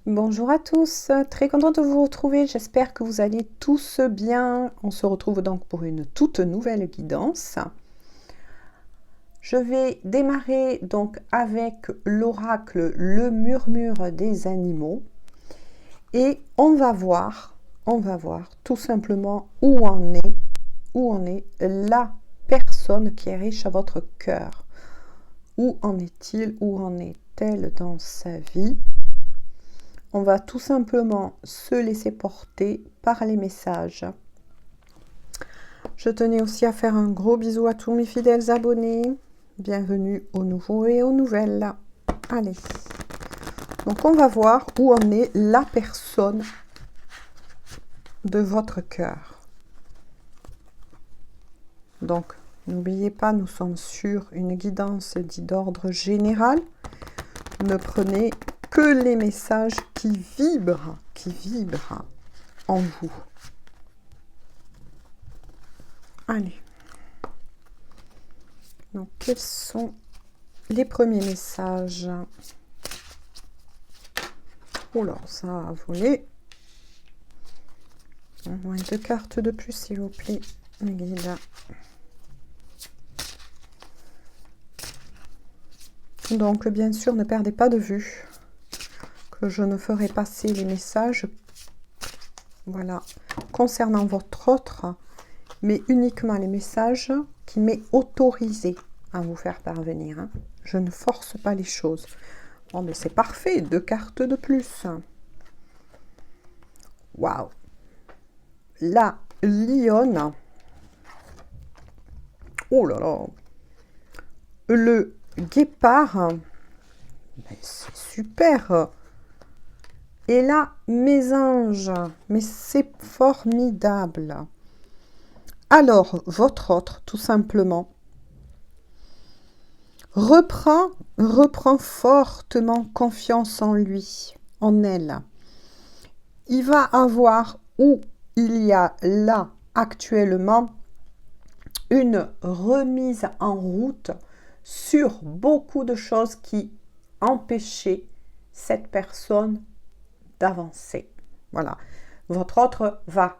Bonjour à tous, très contente de vous retrouver, j'espère que vous allez tous bien. On se retrouve donc pour une toute nouvelle guidance. Je vais démarrer donc avec l'oracle Le Murmure des Animaux et on va voir tout simplement où en est la personne qui est riche à votre cœur. Où en est-il, où en est-elle dans sa vie? On va tout simplement se laisser porter par les messages. Je tenais aussi à faire un gros bisou à tous mes fidèles abonnés. Bienvenue aux nouveaux et aux nouvelles. Allez. Donc on va voir où en est la personne de votre cœur. Donc n'oubliez pas, nous sommes sur une guidance dite d'ordre général. Ne prenez que les messages qui vibrent en vous. Allez. Donc, quels sont les premiers messages? Oh là, ça a volé. Au moins 2 cartes de plus, s'il vous plaît, mes guides. Donc, bien sûr, ne perdez pas de vue que je ne ferai passer les messages, voilà, concernant votre autre, mais uniquement les messages qui m'est autorisé à vous faire parvenir. Hein. Je ne force pas les choses. Bon, mais c'est parfait, 2 cartes de plus. Waouh! La lionne. Oh là là! Le guépard. C'est super! Et là, mes anges, mais c'est formidable. Alors, votre autre, tout simplement, reprend fortement confiance en lui, en elle. Il va avoir, où il y a là actuellement, une remise en route sur beaucoup de choses qui empêchaient cette personne d'avancer. Voilà. Votre autre va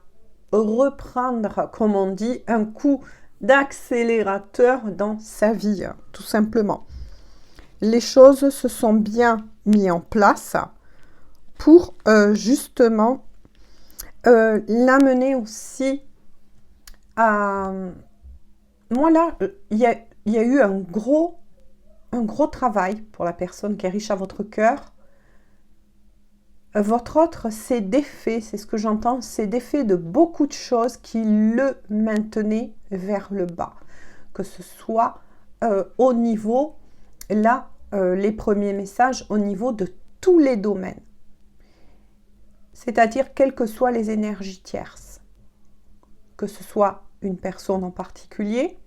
reprendre, comme on dit, un coup d'accélérateur dans sa vie, tout simplement. Les choses se sont bien mises en place pour justement l'amener aussi à... Moi là, il y a eu un gros travail pour la personne qui est riche à votre cœur. Votre autre s'est défait, c'est ce que j'entends, s'est défait de beaucoup de choses qui le maintenaient vers le bas. Que ce soit au niveau, là, les premiers messages, au niveau de tous les domaines. C'est-à-dire, quelles que soient les énergies tierces. Que ce soit une personne en particulier,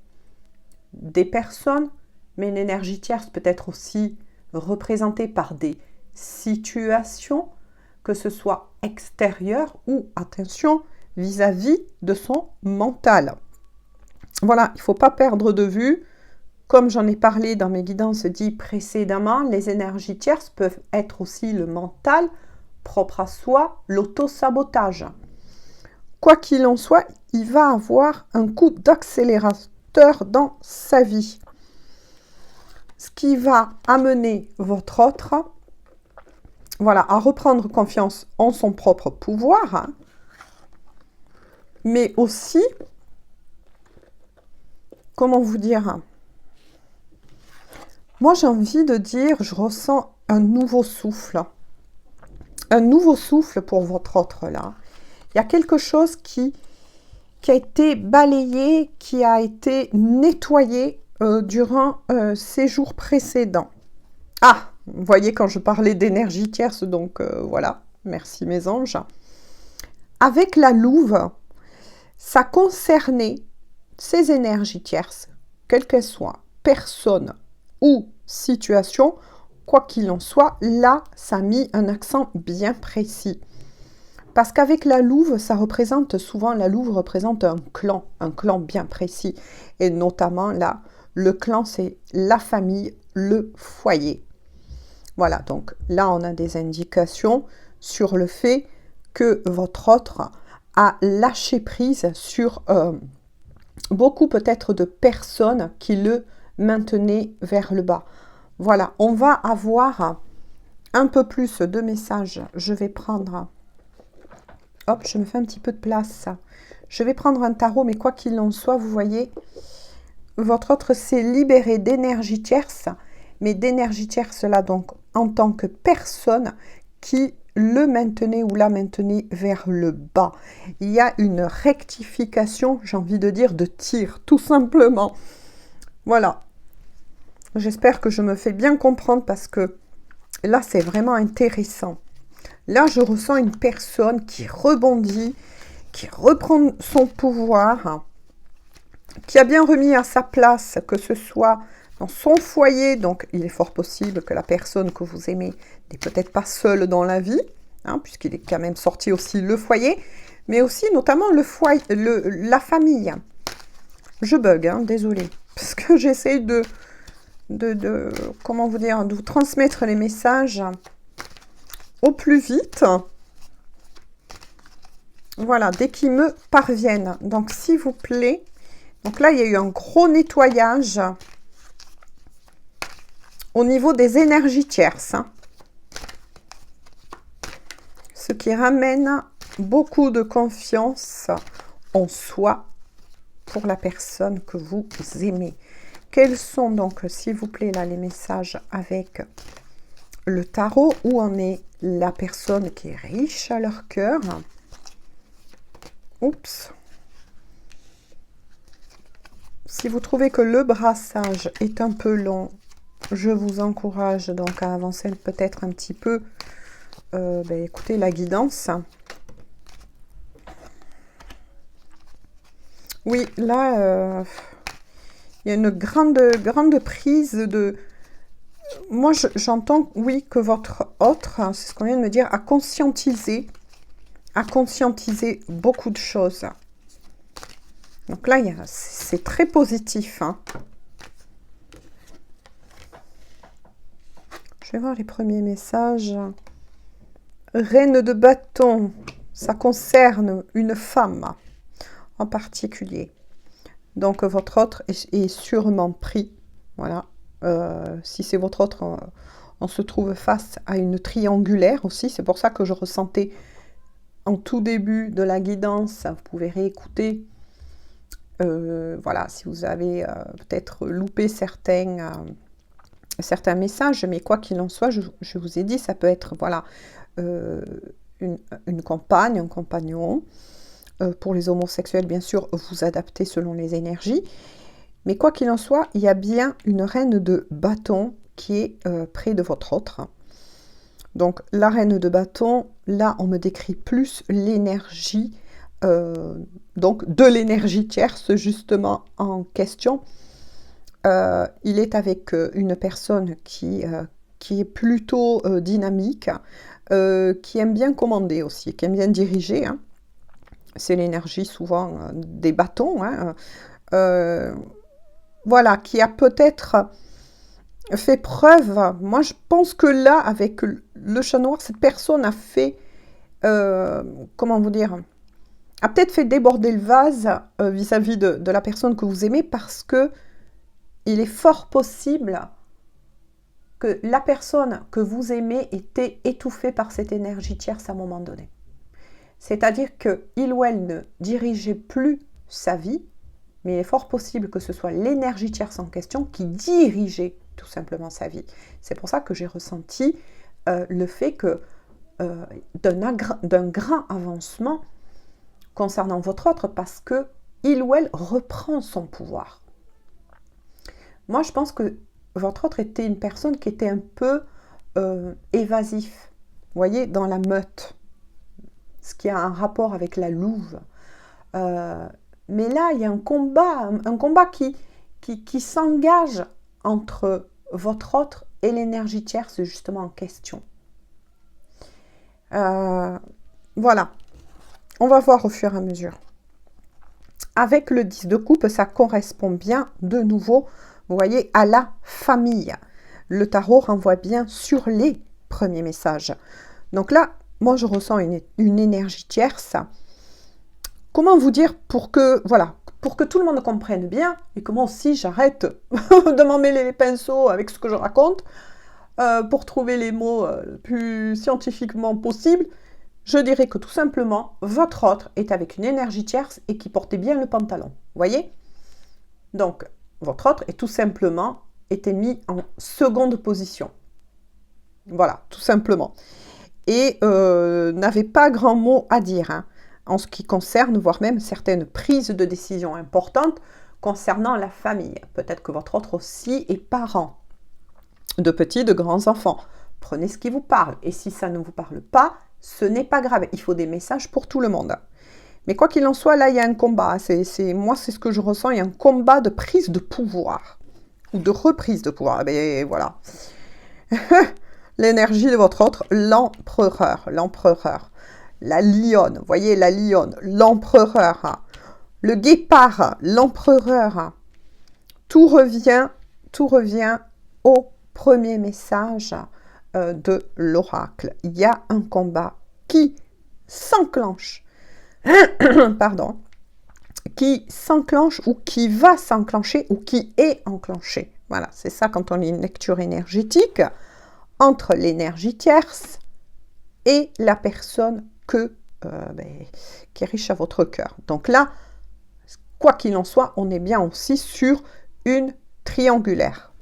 des personnes, mais une énergie tierce peut être aussi représentée par des situations, que ce soit extérieur ou, attention, vis-à-vis de son mental. Voilà, il ne faut pas perdre de vue, comme j'en ai parlé dans mes guidances dites précédemment, les énergies tierces peuvent être aussi le mental, propre à soi, l'auto-sabotage. Quoi qu'il en soit, il va avoir un coup d'accélérateur dans sa vie. Ce qui va amener votre autre, voilà, à reprendre confiance en son propre pouvoir, hein, mais aussi, comment vous dire, moi j'ai envie de dire, je ressens un nouveau souffle pour votre autre là. Il y a quelque chose qui a été balayé, qui a été nettoyé durant ces jours précédents. Ah, vous voyez quand je parlais d'énergie tierce, donc voilà, merci mes anges. Avec la louve, ça concernait ces énergies tierces, quelles qu'elles soient, personne ou situation, quoi qu'il en soit, là, ça a mis un accent bien précis. Parce qu'avec la louve, ça représente souvent, la louve représente un clan bien précis. Et notamment là, le clan, c'est la famille, le foyer. Voilà, donc là, on a des indications sur le fait que votre autre a lâché prise sur beaucoup peut-être de personnes qui le maintenaient vers le bas. Voilà, on va avoir un peu plus de messages. Je vais prendre... Hop, je me fais un petit peu de place. Je vais prendre un tarot, mais quoi qu'il en soit, vous voyez, votre autre s'est libéré d'énergie tierce, mais d'énergie tierce là, donc, en tant que personne qui le maintenait ou la maintenait vers le bas. Il y a une rectification, j'ai envie de dire, de tir, tout simplement. Voilà. J'espère que je me fais bien comprendre parce que là, c'est vraiment intéressant. Là, je ressens une personne qui rebondit, qui reprend son pouvoir, qui a bien remis à sa place, que ce soit dans son foyer. Donc, il est fort possible que la personne que vous aimez n'est peut-être pas seule dans la vie, hein, puisqu'il est quand même sorti aussi le foyer, mais aussi notamment le foyer, la famille. Je bug, hein, désolée, parce que j'essaie comment vous dire, de vous transmettre les messages au plus vite. Voilà, dès qu'ils me parviennent. Donc, s'il vous plaît. Donc là, il y a eu un gros nettoyage au niveau des énergies tierces. Hein. Ce qui ramène beaucoup de confiance en soi pour la personne que vous aimez. Quels sont donc, s'il vous plaît, là, les messages avec le tarot? Où en est la personne qui est riche à leur cœur? Oups. Si vous trouvez que le brassage est un peu long, je vous encourage donc à avancer peut-être un petit peu. Écoutez, la guidance. Oui, là, il y a une grande prise de... Moi, j'entends, oui, que votre autre, c'est ce qu'on vient de me dire, a conscientisé beaucoup de choses. Donc là, c'est très positif. Hein. Je vais voir les premiers messages. Reine de bâton, ça concerne une femme en particulier. Donc, votre autre est sûrement pris. Voilà. Si c'est votre autre, on se trouve face à une triangulaire aussi. C'est pour ça que je ressentais en tout début de la guidance, vous pouvez réécouter. Voilà, si vous avez peut-être loupé certains messages, mais quoi qu'il en soit, je vous ai dit, ça peut être voilà, une compagne, un compagnon. Pour les homosexuels, bien sûr, vous adaptez selon les énergies. Mais quoi qu'il en soit, il y a bien une reine de bâton qui est près de votre autre. Donc, la reine de bâton, là, on me décrit plus l'énergie, donc de l'énergie tierce, justement, en question. Il est avec une personne qui est plutôt dynamique, qui aime bien commander aussi, qui aime bien diriger. Hein. C'est l'énergie souvent des bâtons. Hein. Voilà, qui a peut-être fait preuve. Moi, je pense que là, avec le chat noir, cette personne a fait, comment vous dire, a peut-être fait déborder le vase vis-à-vis de la personne que vous aimez, parce que il est fort possible que la personne que vous aimez était étouffée par cette énergie tierce à un moment donné. C'est-à-dire qu'il ou elle ne dirigeait plus sa vie, mais il est fort possible que ce soit l'énergie tierce en question qui dirigeait tout simplement sa vie. C'est pour ça que j'ai ressenti le fait que d'un grand avancement concernant votre autre, parce que il ou elle reprend son pouvoir. Moi, je pense que votre autre était une personne qui était un peu évasif, vous voyez, dans la meute, ce qui a un rapport avec la louve. Mais là, il y a un combat qui s'engage entre votre autre et l'énergie tierce, justement, en question. Voilà. On va voir au fur et à mesure. Avec le 10 de coupe, ça correspond bien, de nouveau, vous voyez, à la famille. Le tarot renvoie bien sur les premiers messages. Donc là, moi je ressens une énergie tierce. Comment vous dire pour que, voilà, pour que tout le monde comprenne bien et que moi aussi j'arrête de m'emmêler les pinceaux avec ce que je raconte pour trouver les mots le plus scientifiquement possible, je dirais que tout simplement, votre autre est avec une énergie tierce et qui portait bien le pantalon. Vous voyez? Donc, votre autre est tout simplement été mis en seconde position. Voilà, tout simplement. Et n'avait pas grand mot à dire, hein, en ce qui concerne, voire même certaines prises de décision importantes concernant la famille. Peut-être que votre autre aussi est parent de petits, de grands enfants. Prenez ce qui vous parle. Et si ça ne vous parle pas, ce n'est pas grave. Il faut des messages pour tout le monde. Mais quoi qu'il en soit, là, il y a un combat. Moi, c'est ce que je ressens. Il y a un combat de prise de pouvoir. Ou de reprise de pouvoir. Eh bien, voilà. L'énergie de votre autre, l'empereur. L'empereur. La lionne. Vous voyez, la lionne. L'empereur. Le guépard. L'empereur. Tout revient au premier message de l'oracle. Il y a un combat qui s'enclenche. Pardon. Qui s'enclenche ou qui va s'enclencher ou qui est enclenché. Voilà, c'est ça quand on lit une lecture énergétique entre l'énergie tierce et la personne qui est riche à votre cœur. Donc là, quoi qu'il en soit, on est bien aussi sur une triangulaire.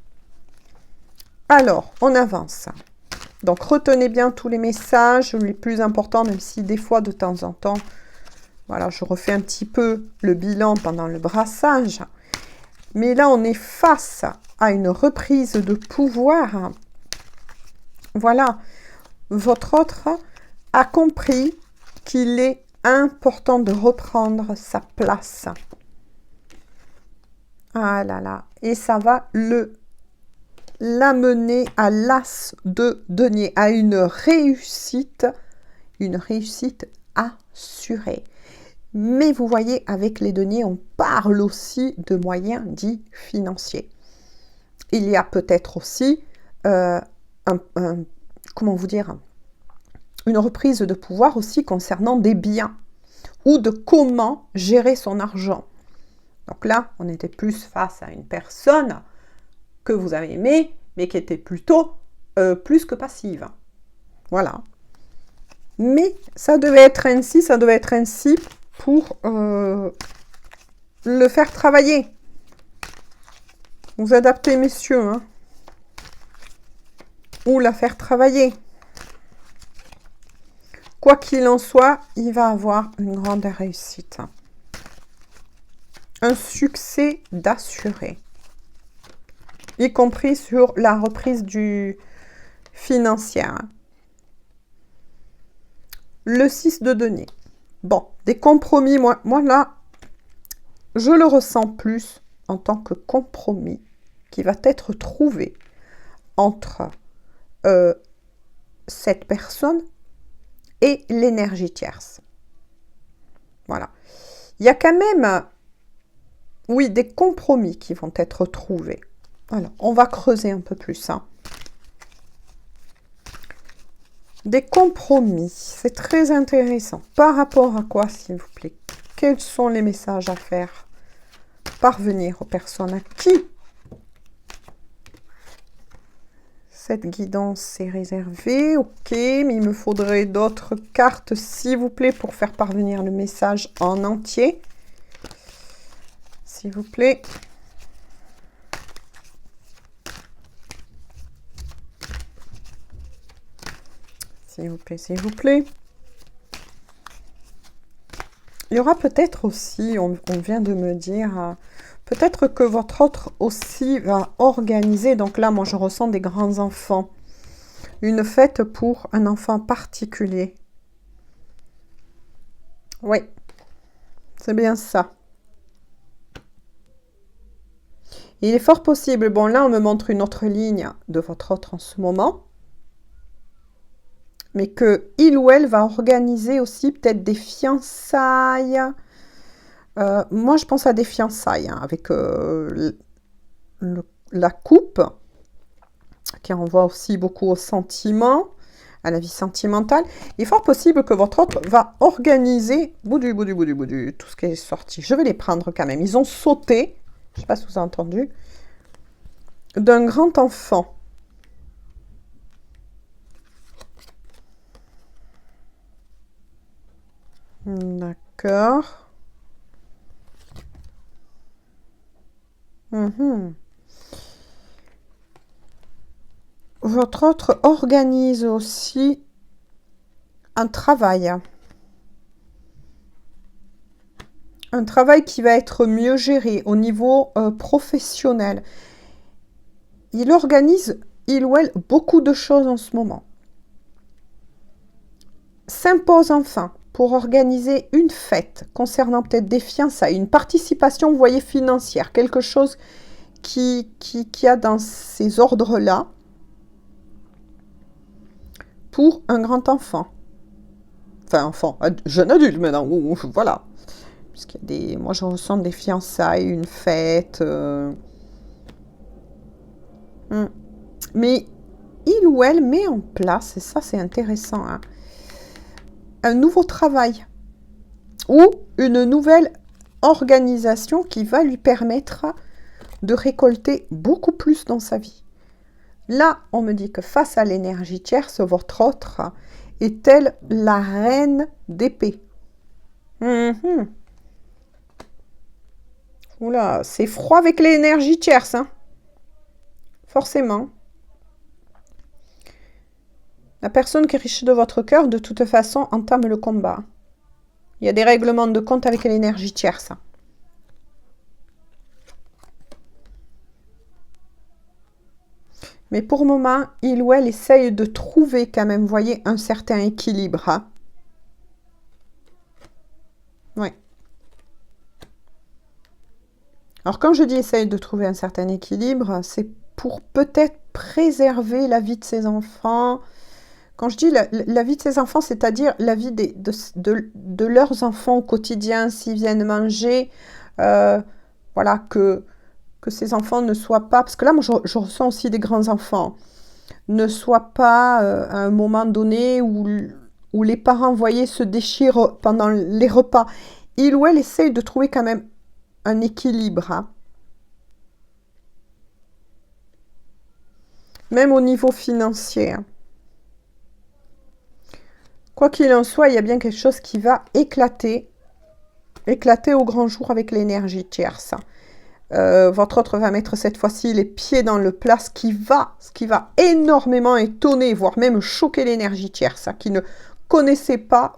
Alors, on avance. Donc, retenez bien tous les messages, les plus importants, même si des fois, de temps en temps, voilà, je refais un petit peu le bilan pendant le brassage. Mais là, on est face à une reprise de pouvoir. Voilà, votre autre a compris qu'il est important de reprendre sa place. Ah là là, et ça va l'amener à l'as de denier, à une réussite assurée. Mais vous voyez, avec les deniers, on parle aussi de moyens dits financiers. Il y a peut-être aussi, comment vous dire, une reprise de pouvoir aussi concernant des biens ou de comment gérer son argent. Donc là, on était plus face à une personne que vous avez aimée, mais qui était plutôt plus que passive. Voilà. Mais ça devait être ainsi pour le faire travailler. Vous adaptez, messieurs, hein, ou la faire travailler. Quoi qu'il en soit, il va avoir une grande réussite. Un succès d'assuré. Y compris sur la reprise du financière. Le 6 de denier. Bon, des compromis, moi là, je le ressens plus en tant que compromis qui va être trouvé entre cette personne et l'énergie tierce. Voilà. Il y a quand même, oui, des compromis qui vont être trouvés. Alors, on va creuser un peu plus. Hein. Des compromis, c'est très intéressant. Par rapport à quoi, s'il vous plaît? Quels sont les messages à faire parvenir aux personnes à qui cette guidance est réservée? Ok, mais il me faudrait d'autres cartes, s'il vous plaît, pour faire parvenir le message en entier. S'il vous plaît. S'il vous plaît, s'il vous plaît. Il y aura peut-être aussi, on vient de me dire, peut-être que votre autre aussi va organiser, donc là, moi, je ressens des grands enfants, une fête pour un enfant particulier. Oui, c'est bien ça. Il est fort possible, bon, là, on me montre une autre ligne de votre autre en ce moment, mais que il ou elle va organiser aussi peut-être des fiançailles. Moi, je pense à des fiançailles hein, avec la coupe, qui renvoie aussi beaucoup au sentiment, à la vie sentimentale. Il est fort possible que votre autre va organiser, boudu, tout ce qui est sorti. Je vais les prendre quand même. Ils ont sauté, je ne sais pas si vous avez entendu, d'un grand enfant. D'accord. Votre autre organise aussi un travail. Un travail qui va être mieux géré au niveau professionnel. Il organise, il ou elle, beaucoup de choses en ce moment. S'impose enfin pour organiser une fête concernant peut-être des fiançailles, une participation, vous voyez, financière, quelque chose qui a dans ces ordres-là pour un grand enfant. Enfin, enfant, jeune adulte maintenant, voilà. Parce qu'il y a des, moi, je ressens des fiançailles, une fête. Mais il ou elle met en place, et ça c'est intéressant, hein, un nouveau travail ou une nouvelle organisation qui va lui permettre de récolter beaucoup plus dans sa vie. Là, on me dit que face à l'énergie tierce, votre autre est-elle la reine d'épée. Oula, c'est froid avec l'énergie tierce, hein. Forcément. La personne qui est riche de votre cœur, de toute façon, entame le combat. Il y a des règlements de compte avec l'énergie tierce. Mais pour le moment, il ou elle essaye de trouver quand même, vous voyez, un certain équilibre. Hein. Oui. Alors quand je dis essaye de trouver un certain équilibre, c'est pour peut-être préserver la vie de ses enfants. Quand je dis la vie de ses enfants, c'est-à-dire la vie de leurs enfants au quotidien, s'ils viennent manger, voilà, que ces enfants ne soient pas... Parce que là, moi, je ressens aussi des grands-enfants. Ne soient pas à un moment donné où les parents, vous voyez, se déchirent pendant les repas. Il ou elle essaye de trouver quand même un équilibre. Hein. Même au niveau financier. Hein. Quoi qu'il en soit, il y a bien quelque chose qui va éclater au grand jour avec l'énergie tierce. Votre autre va mettre cette fois-ci les pieds dans le plat, ce qui va énormément étonner, voire même choquer l'énergie tierce, qui ne connaissait pas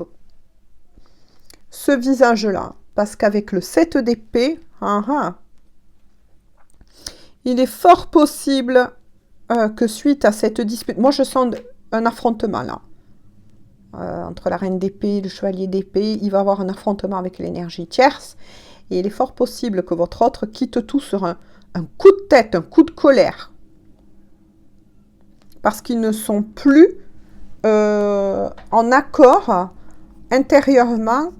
ce visage-là. Parce qu'avec le 7 d'épée, il est fort possible que suite à cette dispute, moi je sens un affrontement là, entre la reine d'épée et le chevalier d'épée, il va y avoir un affrontement avec l'énergie tierce. Et il est fort possible que votre autre quitte tout sur un coup de tête, un coup de colère. Parce qu'ils ne sont plus en accord intérieurement.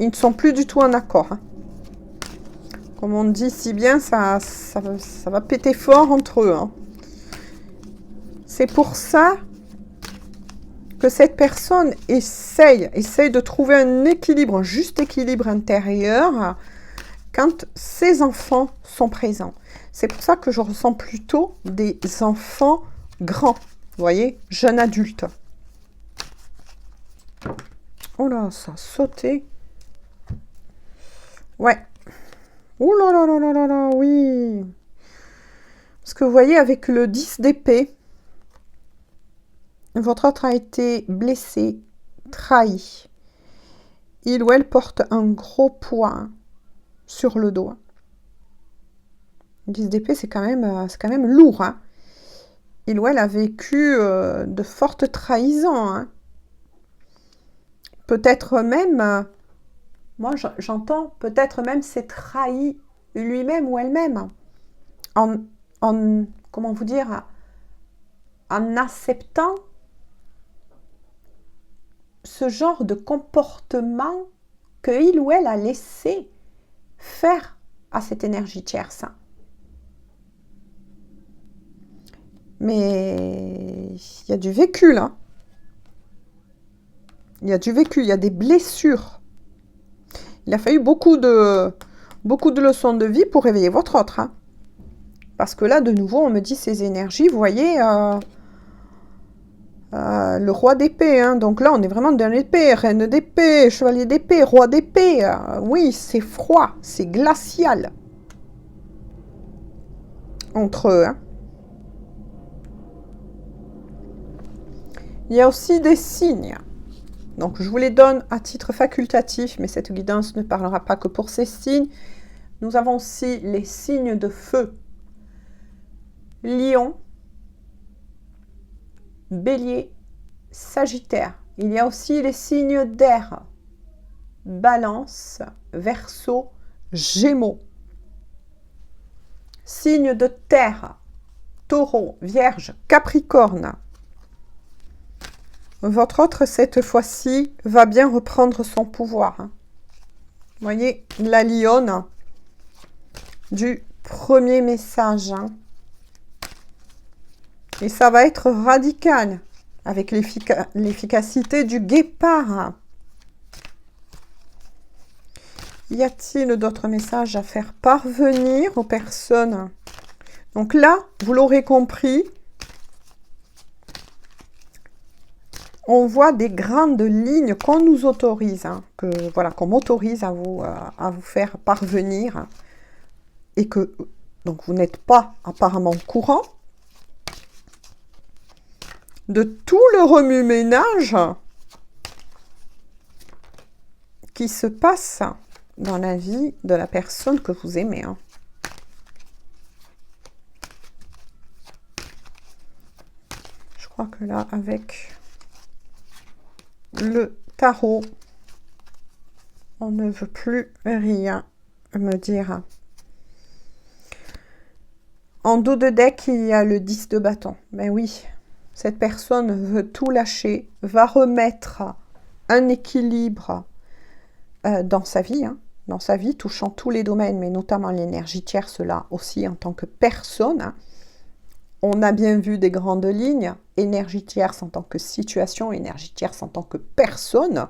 Ils ne sont plus du tout en accord. Hein. Comme on dit si bien, ça va péter fort entre eux. Hein. C'est pour ça que cette personne essaye de trouver un équilibre, un juste équilibre intérieur quand ses enfants sont présents. C'est pour ça que je ressens plutôt des enfants grands, vous voyez, jeunes adultes. Oh là, ça a sauté. Ouais. Oh là là là là là là, oui. Parce que vous voyez, avec le 10 d'épée, votre autre a été blessé, trahi. Il ou elle porte un gros poids sur le dos. 10 d'épée, c'est quand même lourd. Hein. Il ou elle a vécu de fortes trahisons. Hein. Peut-être même, moi j'entends, peut-être même s'est trahi lui-même ou elle-même. En, comment vous dire, en acceptant ce genre de comportement que il ou elle a laissé faire à cette énergie tierce. Mais il y a du vécu là. Il y a du vécu, il y a des blessures. Il a fallu beaucoup de leçons de vie pour réveiller votre autre. Hein. Parce que là, de nouveau, on me dit ces énergies, vous voyez, le roi d'épée. Hein. Donc là, on est vraiment dans l'épée, reine d'épée, chevalier d'épée, roi d'épée. Oui, c'est froid, c'est glacial. Entre eux. Hein. Il y a aussi des signes. Donc, je vous les donne à titre facultatif, mais cette guidance ne parlera pas que pour ces signes. Nous avons aussi les signes de feu. Lion, Bélier, Sagittaire. Il y a aussi les signes d'air. Balance, Verseau, Gémeaux. Signes de terre. Taureau, Vierge, Capricorne. Votre autre, cette fois-ci, va bien reprendre son pouvoir. Hein. Vous voyez, la lionne du premier message. Hein. Et ça va être radical, avec l'efficacité du guépard. Y a-t-il d'autres messages à faire parvenir aux personnes? Donc là, vous l'aurez compris, on voit des grandes lignes qu'on nous autorise, hein, qu'on m'autorise à vous faire parvenir, et que donc vous n'êtes pas apparemment au courant de tout le remue-ménage qui se passe dans la vie de la personne que vous aimez. Hein. Je crois que là, avec le tarot, on ne veut plus rien me dire. En dos de deck, il y a le 10 de bâton. Ben oui, cette personne veut tout lâcher, va remettre un équilibre dans sa vie, hein, touchant tous les domaines, mais notamment l'énergie tierce, là aussi en tant que personne. Hein. On a bien vu des grandes lignes, énergie tierce en tant que situation, énergie tierce en tant que personne,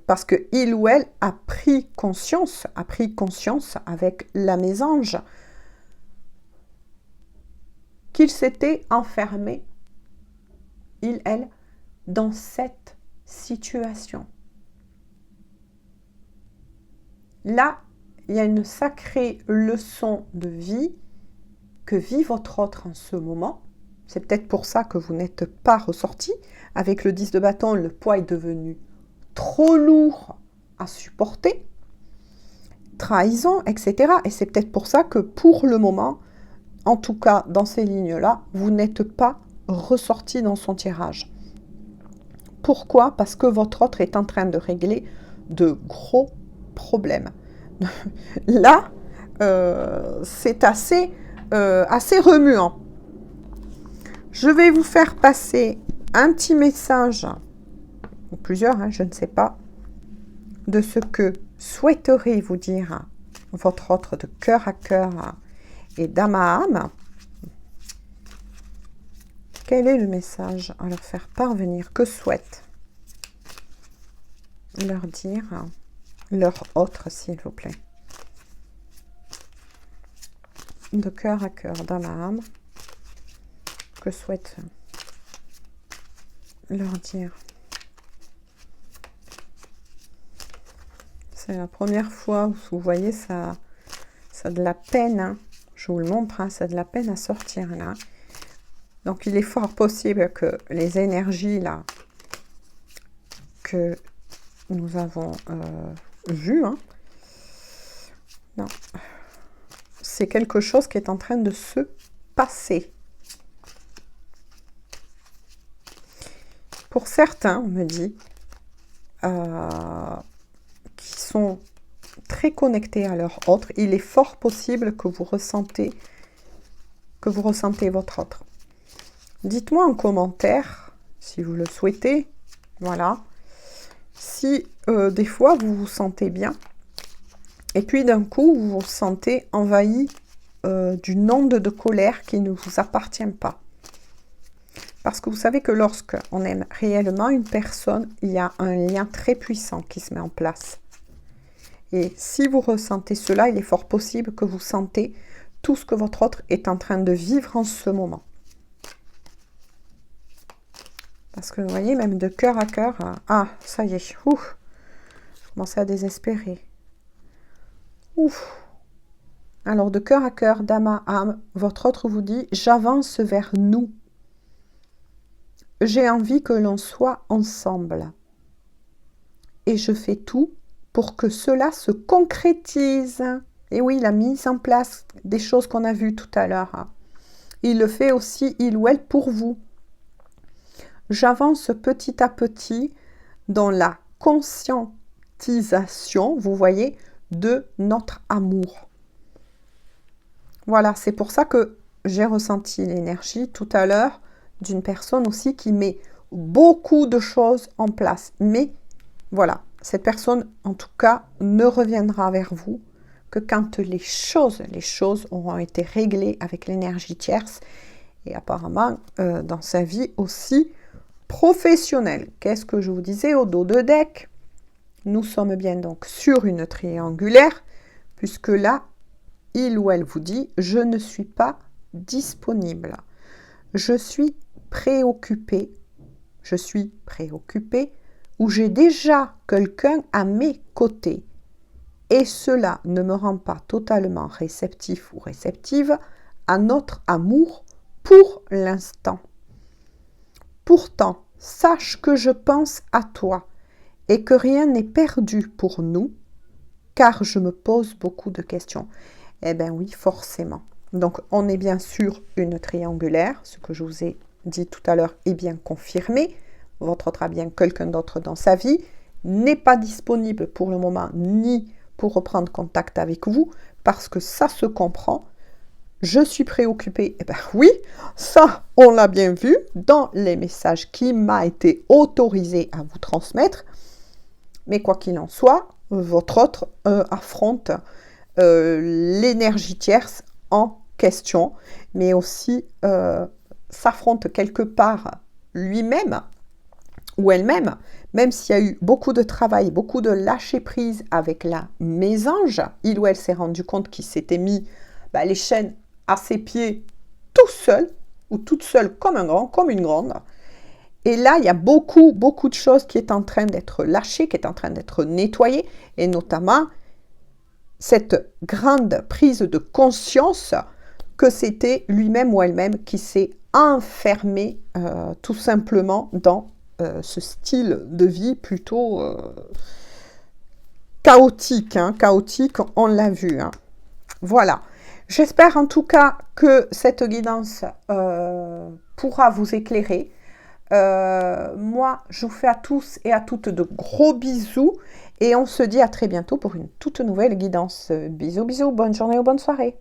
parce que il ou elle a pris conscience avec la mésange qu'il s'était enfermé, il, elle, dans cette situation. Là, il y a une sacrée leçon de vie que vit votre autre en ce moment. C'est peut-être pour ça que vous n'êtes pas ressorti. Avec le 10 de bâton, le poids est devenu trop lourd à supporter. Trahison, etc. Et c'est peut-être pour ça que pour le moment, en tout cas dans ces lignes-là, vous n'êtes pas ressorti dans son tirage. Pourquoi? Parce que votre autre est en train de régler de gros problèmes. Là, c'est assez remuant. Je vais vous faire passer un petit message, ou plusieurs, hein, je ne sais pas, de ce que souhaiterait vous dire votre autre de cœur à cœur et d'âme à âme. Quel est le message à leur faire parvenir? Que souhaite leur dire leur autre, s'il vous plaît? De cœur à cœur, d'âme à âme. Que souhaite leur dire? C'est la première fois où vous voyez, ça a de la peine. Hein. Je vous le montre, hein, ça a de la peine à sortir là. Donc, il est fort possible que les énergies là que nous avons vues, hein, non, c'est quelque chose qui est en train de se passer. Pour certains, on me dit, qui sont très connectés à leur autre, il est fort possible que vous ressentez votre autre. Dites-moi en commentaire, si vous le souhaitez, voilà, si des fois vous vous sentez bien, et puis d'un coup vous vous sentez envahi d'une onde de colère qui ne vous appartient pas. Parce que vous savez que lorsqu'on aime réellement une personne, il y a un lien très puissant qui se met en place. Et si vous ressentez cela, il est fort possible que vous sentez tout ce que votre autre est en train de vivre en ce moment. Parce que vous voyez, même de cœur à cœur, ah, ça y est, ouf, je commence à désespérer. Ouf. Alors, de cœur à cœur, d'âme à âme, votre autre vous dit, j'avance vers nous. J'ai envie que l'on soit ensemble. Et je fais tout pour que cela se concrétise. Et oui, la mise en place des choses qu'on a vues tout à l'heure. Il le fait aussi, il ou elle, pour vous. J'avance petit à petit dans la conscientisation, vous voyez, de notre amour. Voilà, c'est pour ça que j'ai ressenti l'énergie tout à l'heure d'une personne aussi qui met beaucoup de choses en place. Mais voilà, cette personne, en tout cas, ne reviendra vers vous que quand les choses auront été réglées avec l'énergie tierce et apparemment dans sa vie aussi professionnelle. Qu'est-ce que je vous disais au dos de deck? Nous sommes bien donc sur une triangulaire, puisque là, il ou elle vous dit « Je ne suis pas disponible. Je suis préoccupé. Je suis préoccupé ou j'ai déjà quelqu'un à mes côtés. Et cela ne me rend pas totalement réceptif ou réceptive à notre amour pour l'instant. Pourtant, sache que je pense à toi et que rien n'est perdu pour nous, car je me pose beaucoup de questions. » Eh bien oui, forcément. Donc, on est bien sûr une triangulaire. Ce que je vous ai dit tout à l'heure est bien confirmé. Votre autre a bien quelqu'un d'autre dans sa vie, n'est pas disponible pour le moment, ni pour reprendre contact avec vous, parce que ça se comprend. Je suis préoccupée. Eh bien oui, ça, on l'a bien vu dans les messages qui m'a été autorisé à vous transmettre. Mais quoi qu'il en soit, votre autre affronte l'énergie tierce en question, mais aussi s'affronte quelque part lui-même ou elle-même, même s'il y a eu beaucoup de travail, beaucoup de lâcher prise avec la mésange, il ou elle s'est rendu compte qu'il s'était mis les chaînes à ses pieds tout seul, ou toute seule comme un grand, comme une grande. Et là, il y a beaucoup de choses qui est en train d'être lâchées, qui est en train d'être nettoyées, et notamment cette grande prise de conscience que c'était lui-même ou elle-même qui s'est enfermé tout simplement dans ce style de vie plutôt chaotique. Chaotique, on l'a vu. Voilà. J'espère en tout cas que cette guidance pourra vous éclairer. Moi, je vous fais à tous et à toutes de gros bisous et on se dit à très bientôt pour une toute nouvelle guidance. Bisous, bisous, bonne journée ou bonne soirée.